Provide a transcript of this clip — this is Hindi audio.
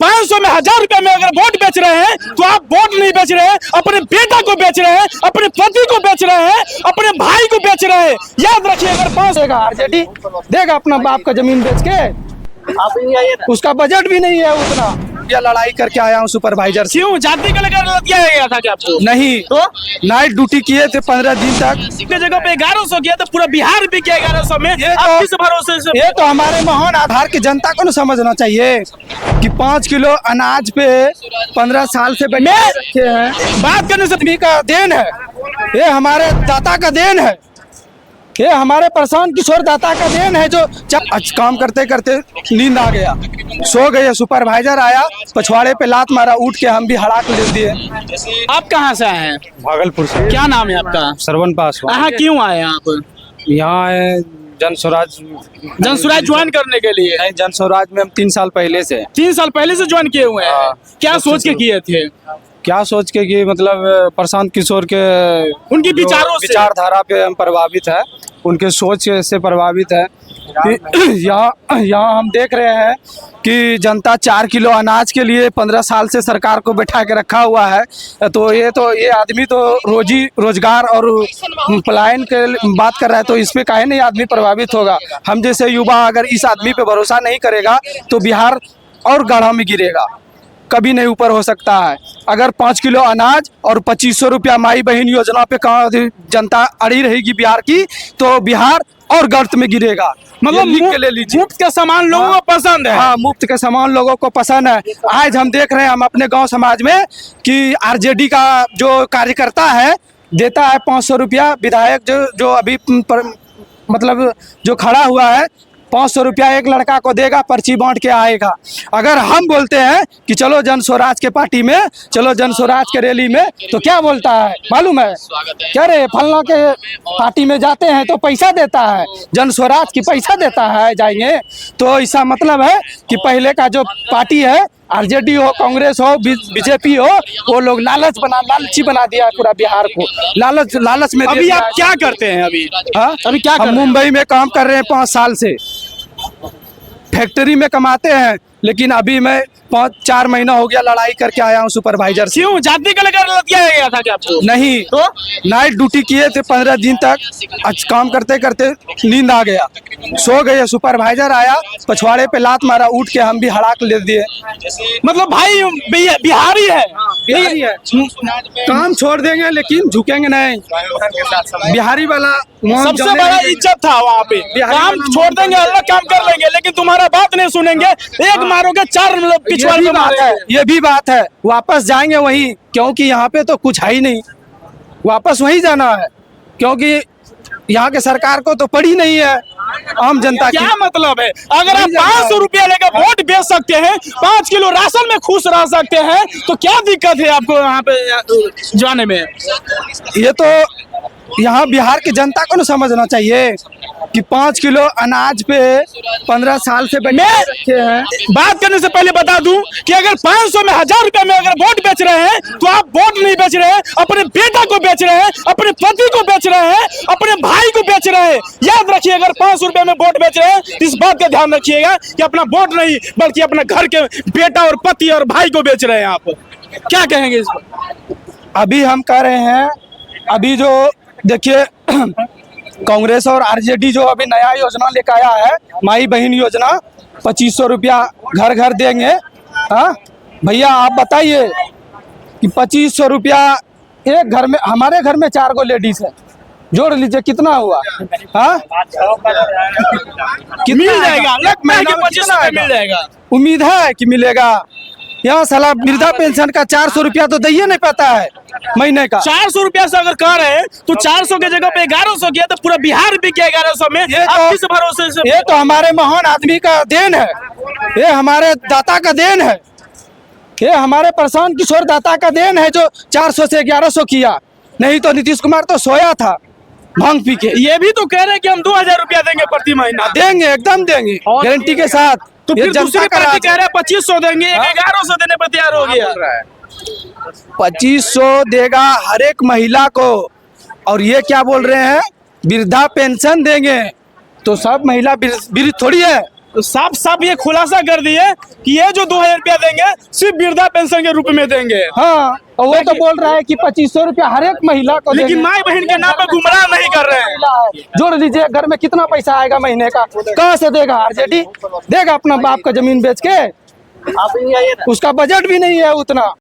500 में 1000 रुपए में अगर वोट बेच रहे हैं तो आप वोट नहीं बेच रहे हैं, अपने बेटा को बेच रहे हैं, अपने पति को बेच रहे हैं, अपने भाई को बेच रहे हैं। याद रखिए, अगर 500 देगा आरजेडी देगा अपना बाप का जमीन बेच के, उसका बजट भी नहीं है उतना। या लड़ाई करके आया हूँ सुपरवाइजर से। क्यों जाति का लेकर दिया गया था क्या आपको? नहीं तो नाइट ड्यूटी किए थे 15 दिन तक। की जगह पे 1100 किया तो पूरा बिहार भी किया 1100 में। किस भरोसे से? ये तो हमारे महान आधार की जनता को न समझना चाहिए कि 5 किलो अनाज पे 15 साल से बैठे रखे हैं। बात करने से भी का देन है, ये हमारे दाता का देन है, ये हमारे प्रशांत किशोर दाता का देन है। जो काम करते करते नींद आ गया, सो गए, सुपरवाइजर आया, पछवाड़े पे लात मारा, उठ के हम भी हड़ाक ले दिए। आप कहाँ से आए हैं? भागलपुर से। क्या नाम है आपका? श्रवण पासवान। यहाँ क्यों आए हैं आप? यहाँ आए जन स्वराज ज्वाइन करने के लिए। नहीं, जन स्वराज में हम 3 साल पहले से 3 साल पहले से ज्वाइन किए हुए हैं। क्या सोच के किए थे? क्या सोच के कि मतलब प्रशांत किशोर के उनकी विचारधारा पे हम प्रभावित है, उनके सोच से प्रभावित है कि यहाँ हम देख रहे हैं कि जनता 4 किलो अनाज के लिए 15 साल से सरकार को बैठा के रखा हुआ है। तो ये आदमी तो रोजगार और पलायन के बात कर रहा है, तो इस पे काहे नहीं आदमी प्रभावित होगा? हम जैसे युवा अगर इस आदमी पे भरोसा नहीं करेगा तो बिहार और गाढ़ा में गिरेगा, कभी नहीं ऊपर हो सकता है। अगर 5 किलो अनाज और 2500 रुपया माई बहन योजना पे जनता अड़ी रहेगी बिहार की, तो बिहार और गर्त में गिरेगा। मतलब मुफ्त के सामान लोगों को पसंद है। हाँ, मुफ्त के सामान लोगों को पसंद है। आज हम देख रहे हैं हम अपने गांव समाज में कि आरजेडी का जो कार्यकर्ता है देता है 500 रुपया, विधायक जो अभी मतलब जो खड़ा हुआ है 500 रुपया एक लड़का को देगा, पर्ची बांट के आएगा। अगर हम बोलते हैं कि चलो जन स्वराज के पार्टी में, चलो जन स्वराज के रैली में, तो क्या बोलता है मालूम है? क्या रे फलना के पार्टी में जाते हैं तो पैसा देता है, जन स्वराज की पैसा देता है जाएंगे। तो इसका मतलब है कि पहले का जो पार्टी है, आरजेडी हो, कांग्रेस हो, बीजेपी हो, वो लोग लालची बना दिया है पूरा बिहार को। लालच में। अभी आप क्या करते हैं? अभी क्या हम मुंबई में काम कर रहे हैं 5 साल से, फैक्ट्री में कमाते हैं, लेकिन अभी मैं 5-4 महीना हो गया लड़ाई करके आया हूँ सुपरवाइजर से। क्यों जाति का लेकर दिया गया था क्या आपको? नहीं तो नाइट ड्यूटी किए थे 15 दिन तक। काम करते करते नींद आ गया, सो गए, सुपरवाइजर आया, पछवाड़े पे लात मारा, उठ के हम भी हड़ाक ले दिए। मतलब भाई बिहारी है, बिहारी है, काम छोड़ देंगे लेकिन झुकेंगे नहीं। बिहारी वाला सबसे बड़ा इज्जत था वहाँ पे। काम छोड़ देंगे, अलग काम कर लेंगे, लेकिन तुम्हारा बात नहीं सुनेंगे। एक मारोगे 4 पिछवाड़े में बात है। ये भी बात है, वापस जाएंगे वही, क्योंकि यहाँ पे तो कुछ है ही नहीं। वापस वही जाना है, क्योंकि यहाँ के सरकार को तो पड़ी नहीं है आम जनता की। क्या मतलब है? अगर आप 500 रुपया लेकर वोट बेच सकते हैं, 5 किलो राशन में खुश रह सकते हैं, तो क्या दिक्कत है आपको यहाँ पे जाने में? ये तो यहाँ बिहार की जनता को न समझना चाहिए कि 5 किलो अनाज पे 15 साल से बैठे रखे हैं। बात करने से पहले बता दूं कि अगर 500 में 1000 रुपए में अगर वोट बेच रहे हैं तो आप वोट नहीं बेच रहे हैं, अपने बेटा को बेच रहे हैं, अपने पति को बेच रहे हैं, अपने भाई को बेच रहे हैं। याद रखिए, अगर 500 रुपए में वोट बेच रहे हैं, इस बात का ध्यान रखिएगा कि अपना वोट नहीं बल्कि अपने घर के बेटा और पति और भाई को बेच रहे हैं। आप क्या कहेंगे इस पर? अभी हम कह रहे हैं, अभी जो देखिए कांग्रेस और आरजेडी जो अभी नया योजना लेकर आया है, माई बहन योजना, 2500 रुपया घर घर देंगे। हाँ भैया, आप बताइए कि 2500 रुपया एक घर में, हमारे घर में 4 गो लेडीज है, जोड़ लीजिए कितना हुआ? हाँ मिल जाएगा, मिल जाएगा, उम्मीद है कि मिलेगा। यहाँ साला वृद्धा पेंशन का 400 रुपया तो दे नहीं पाता है महीने का। 400 रुपया से अगर कह रहे हैं तो 400 के जगह पे 1100 किया तो पूरा बिहार भी किया 1100 में। किस भरोसे से? ये तो हमारे महान आदमी का देन है, ये हमारे दाता का देन है, ये हमारे प्रशांत किशोर दाता का देन है जो 400 से 1100 किया। नहीं तो नीतीश कुमार तो सोया था भांग पी के। ये भी तो कह रहे हैं कि हम 2000 रुपया देंगे प्रति महीना। देंगे, एकदम देंगे, गारंटी के साथ। तो फिर दूसरी पार्टी कह रहे हैं 2500 देंगे, 1100 देने पर तैयार हो गया। 2500 देगा हर एक महिला को, और ये क्या बोल रहे हैं वृद्धा पेंशन देंगे, तो सब महिला वृद्ध थोड़ी है, साफ साफ ये खुलासा कर दिए कि ये जो 2000 रुपया देंगे सिर्फ वृद्धा पेंशन के रूप में देंगे। हाँ, और वो तो बोल रहा है कि 2500 रुपया हर एक महिला को लेकिन देंगे। माई बहन के नाम पे गुमराह नहीं कर रहे हैं। जोड़ लीजिए, घर में कितना पैसा आएगा महीने का, कहाँ से देगा आरजेडी? देगा अपना बाप का जमीन बेच के? उसका बजट भी नहीं है उतना।